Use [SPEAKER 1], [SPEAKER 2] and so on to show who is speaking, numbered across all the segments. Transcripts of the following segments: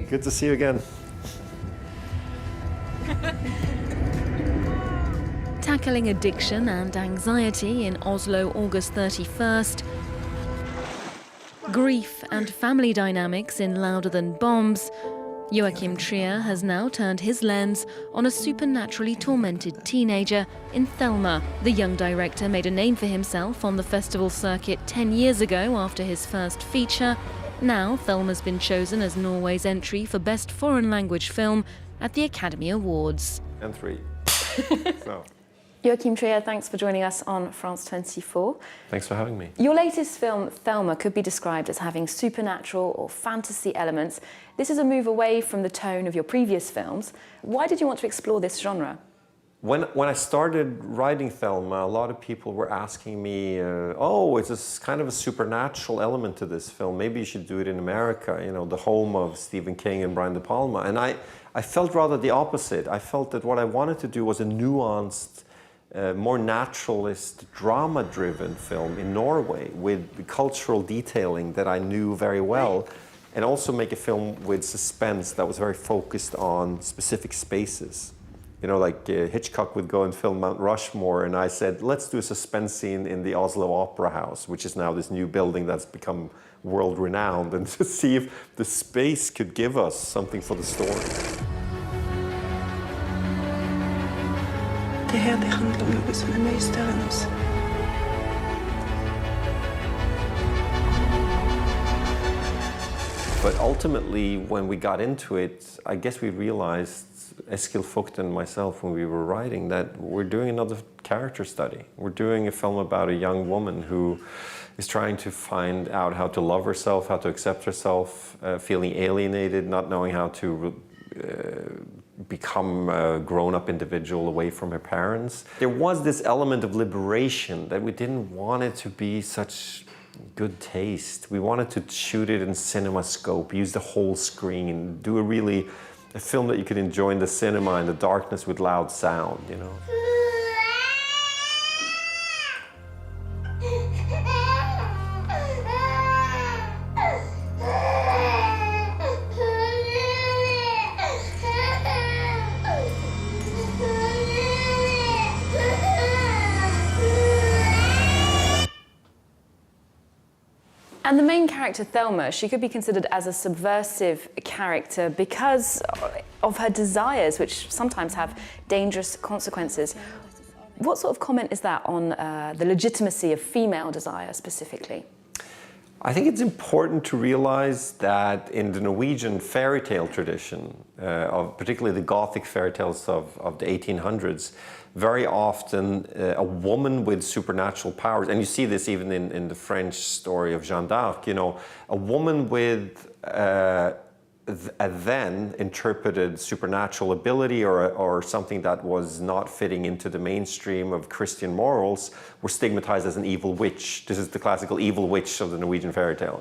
[SPEAKER 1] good to see you again.
[SPEAKER 2] Tackling addiction and anxiety in Oslo, August 31st. Grief and family dynamics in Louder Than Bombs. Joachim Trier has now turned his lens on a supernaturally tormented teenager in Thelma. The young director made a name for himself on the festival circuit 10 years ago after his first feature. Now, Thelma's been chosen as Norway's entry for Best Foreign Language Film at the Academy Awards.
[SPEAKER 1] And 3. So.
[SPEAKER 3] Joachim Trier, thanks for joining us on France 24.
[SPEAKER 1] Thanks for having me.
[SPEAKER 3] Your latest film, Thelma, could be described as having supernatural or fantasy elements. This is a move away from the tone of your previous films. Why did you want to explore this genre?
[SPEAKER 1] When I started writing Thelma, a lot of people were asking me, oh, it's this kind of a supernatural element to this film. Maybe you should do it in America, you know, the home of Stephen King and Brian De Palma. And I felt rather the opposite. I felt that what I wanted to do was a nuanced, more naturalist, drama-driven film in Norway with cultural detailing that I knew very well, and also make a film with suspense that was very focused on specific spaces. You know, like Hitchcock would go and film Mount Rushmore, and I said, let's do a suspense scene in the Oslo Opera House, which is now this new building that's become world-renowned, and to see if the space could give us something for the story.
[SPEAKER 4] Det handlar om något som mycket större än oss.
[SPEAKER 1] But ultimately, when we got into it, I guess we realized, Eskil Vogt and myself, when we were writing, that we're doing another character study. We're doing a film about a young woman who is trying to find out how to love herself, how to accept herself, feeling alienated, not knowing how to become a grown-up individual away from her parents. There was this element of liberation that we didn't want it to be such good taste. We wanted to shoot it in CinemaScope, use the whole screen, do a film that you could enjoy in the cinema in the darkness with loud sound, you know.
[SPEAKER 3] And the main character, Thelma, she could be considered as a subversive character because of her desires, which sometimes have dangerous consequences. What sort of comment is that on the legitimacy of female desire specifically?
[SPEAKER 1] I think it's important to realize that in the Norwegian fairy tale tradition, particularly the Gothic fairy tales of the 1800s, very often a woman with supernatural powers, and you see this even in the French story of Jeanne d'Arc, you know, a woman with a then interpreted supernatural ability or something that was not fitting into the mainstream of Christian morals were stigmatized as an evil witch. This is the classical evil witch of the Norwegian fairy tale.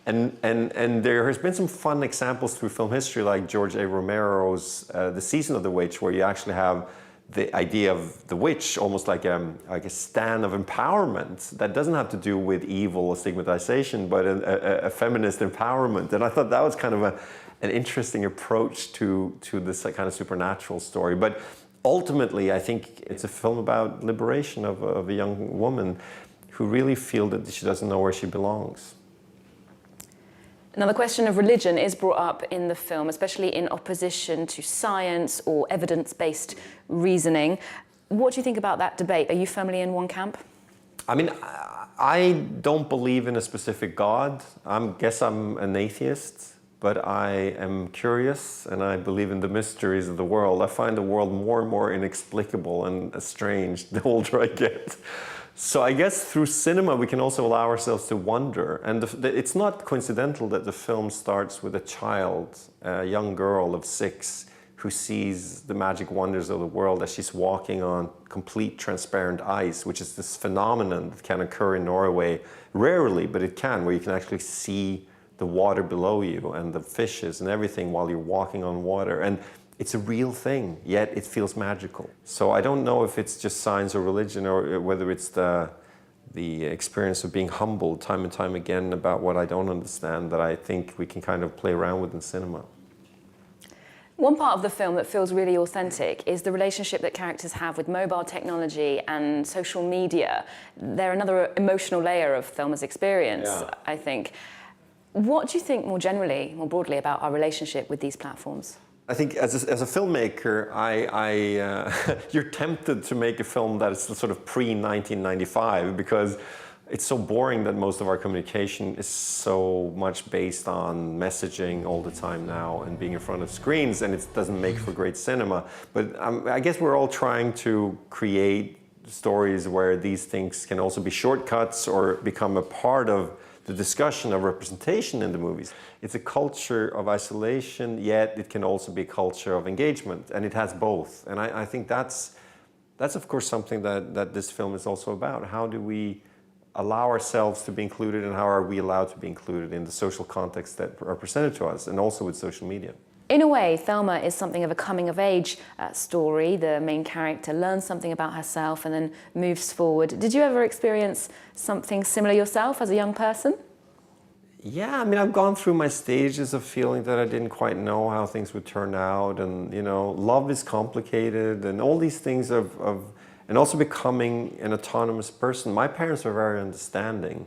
[SPEAKER 1] And there has been some fun examples through film history, like George A. Romero's The Season of the Witch, where you actually have the idea of the witch almost like a stand of empowerment that doesn't have to do with evil or stigmatization, but a feminist empowerment. And I thought that was kind of an interesting approach to this kind of supernatural story. But ultimately, I think it's a film about liberation of a young woman who really feels that she doesn't know where she belongs.
[SPEAKER 3] Now, the question of religion is brought up in the film, especially in opposition to science or evidence-based reasoning. What do you think about that debate? Are you firmly in one camp?
[SPEAKER 1] I mean, I don't believe in a specific God. I guess I'm an atheist, but I am curious and I believe in the mysteries of the world. I find the world more and more inexplicable and strange the older I get. So I guess through cinema we can also allow ourselves to wonder. And it's not coincidental that the film starts with a child, a young girl of 6, who sees the magic wonders of the world as she's walking on complete transparent ice, which is this phenomenon that can occur in Norway rarely, but it can, where you can actually see the water below you and the fishes and everything while you're walking on water. And it's a real thing, yet it feels magical. So I don't know if it's just science or religion or whether it's the the experience of being humbled time and time again about what I don't understand that I think we can kind of play around with in cinema.
[SPEAKER 3] One part of the film that feels really authentic is the relationship that characters have with mobile technology and social media. They're another emotional layer of Thelma's experience, I think. What do you think more generally, more broadly, about our relationship with these platforms?
[SPEAKER 1] I think as a filmmaker, you're tempted to make a film that is sort of pre-1995 because it's so boring that most of our communication is so much based on messaging all the time now and being in front of screens, and it doesn't make for great cinema. But I guess we're all trying to create stories where these things can also be shortcuts or become a part of the discussion of representation in the movies. It's a culture of isolation, yet it can also be a culture of engagement, and it has both. And I think that's of course something that this film is also about. How do we allow ourselves to be included, and how are we allowed to be included in the social context that are presented to us, and also with social media?
[SPEAKER 3] In a way, Thelma is something of a coming-of-age story. The main character learns something about herself and then moves forward. Did you ever experience something similar yourself as a young person?
[SPEAKER 1] Yeah, I mean, I've gone through my stages of feeling that I didn't quite know how things would turn out, and you know, love is complicated, and all these things and also becoming an autonomous person. My parents were very understanding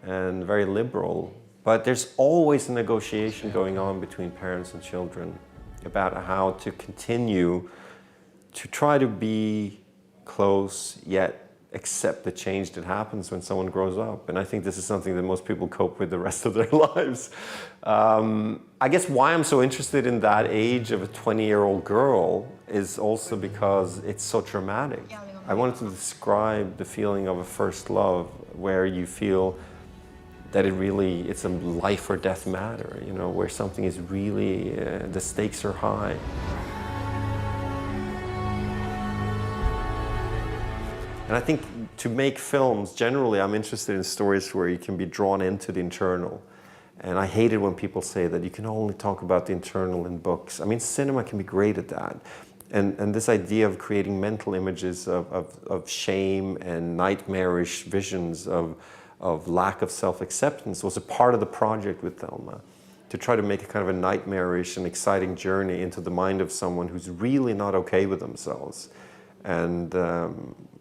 [SPEAKER 1] and very liberal, but there's always a negotiation going on between parents and children about how to continue to try to be close, yet accept the change that happens when someone grows up. And I think this is something that most people cope with the rest of their lives. I guess why I'm so interested in that age of a 20-year-old girl is also because it's so dramatic. I wanted to describe the feeling of a first love where you feel that it's a life or death matter, you know, where something is really, the stakes are high. And I think to make films, generally, I'm interested in stories where you can be drawn into the internal. And I hate it when people say that you can only talk about the internal in books. I mean, cinema can be great at that. And this idea of creating mental images of shame and nightmarish visions of lack of self-acceptance was a part of the project with Thelma. To try to make a kind of a nightmarish and exciting journey into the mind of someone who's really not okay with themselves. And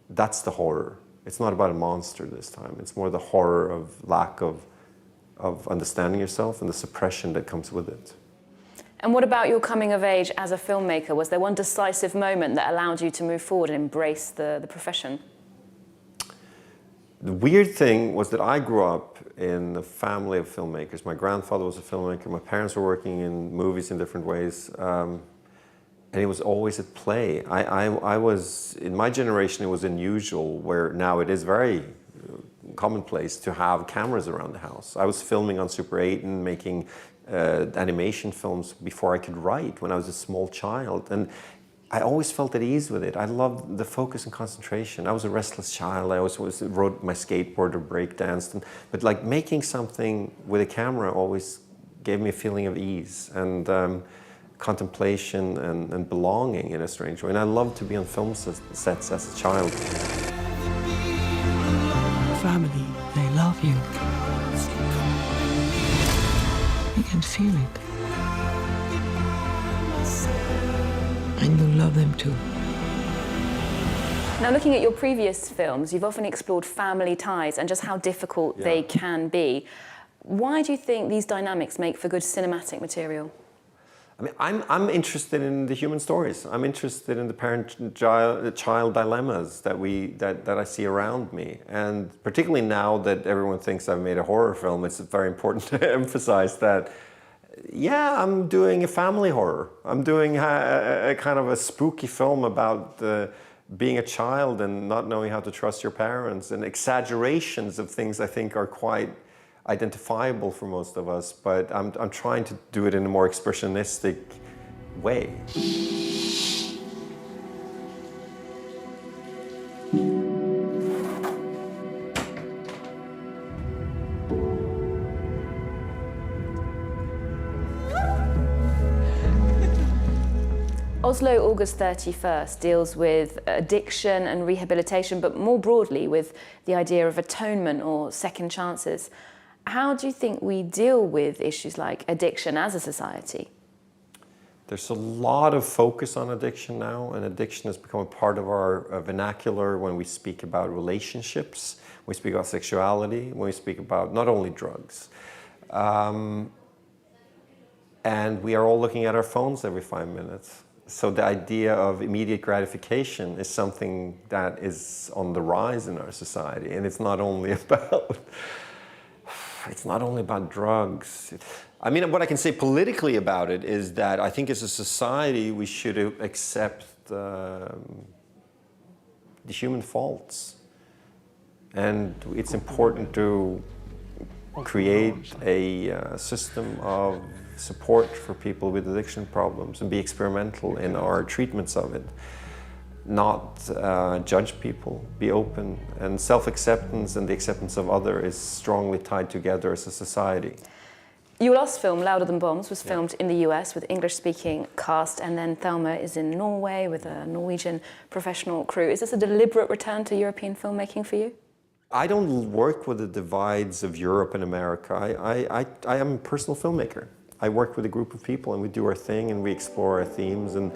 [SPEAKER 1] that's the horror. It's not about a monster this time. It's more the horror of lack of understanding yourself and the suppression that comes with it.
[SPEAKER 3] And what about your coming of age as a filmmaker? Was there one decisive moment that allowed you to move forward and embrace the profession?
[SPEAKER 1] The weird thing was that I grew up in a family of filmmakers. My grandfather was a filmmaker. My parents were working in movies in different ways. And it was always at play. I was, in my generation, it was unusual, where now it is very commonplace to have cameras around the house. I was filming on Super 8 and making animation films before I could write when I was a small child. And I always felt at ease with it. I loved the focus and concentration. I was a restless child. I always rode my skateboard or breakdanced. But like making something with a camera always gave me a feeling of ease and contemplation and belonging in a strange way. And I loved to be on film sets as a child.
[SPEAKER 4] Family, they love you. You can feel it. And you love them too.
[SPEAKER 3] Now, looking at your previous films, you've often explored family ties and just how difficult they can be. Why do you think these dynamics make for good cinematic material?
[SPEAKER 1] I mean, I'm interested in the human stories. I'm interested in the parent-child dilemmas that I see around me. And particularly now that everyone thinks I've made a horror film, it's very important to emphasize that, yeah, I'm doing a family horror. I'm doing a kind of a spooky film about being a child and not knowing how to trust your parents, and exaggerations of things I think are quite identifiable for most of us, but I'm trying to do it in a more expressionistic way.
[SPEAKER 3] Oslo, August 31st, deals with addiction and rehabilitation, but more broadly with the idea of atonement or second chances. How do you think we deal with issues like addiction as a society?
[SPEAKER 1] There's a lot of focus on addiction now, and addiction has become a part of our vernacular when we speak about relationships, when we speak about sexuality, when we speak about not only drugs. And we are all looking at our phones every 5 minutes. So the idea of immediate gratification is something that is on the rise in our society, and it's not only about drugs. I mean, what I can say politically about it is that I think as a society we should accept the human faults. And it's important to create a system of support for people with addiction problems and be experimental in our treatments of it. Not judge people, be open, and self-acceptance and the acceptance of others is strongly tied together as a society.
[SPEAKER 3] Your last film, Louder Than Bombs, was filmed in the US with English-speaking cast, and then Thelma is in Norway with a Norwegian professional crew. Is this a deliberate return to European filmmaking for you?
[SPEAKER 1] I don't work with the divides of Europe and America. I am a personal filmmaker. I work with a group of people and we do our thing and we explore our themes, and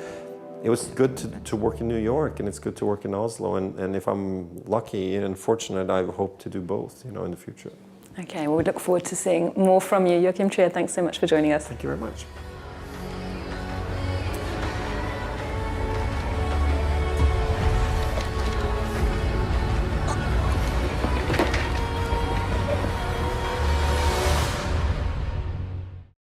[SPEAKER 1] it was good to work in New York and it's good to work in Oslo, and if I'm lucky and fortunate, I hope to do both, in the future.
[SPEAKER 3] Okay, well, we look forward to seeing more from you. Joachim Trier, thanks so much for joining us.
[SPEAKER 1] Thank you very much.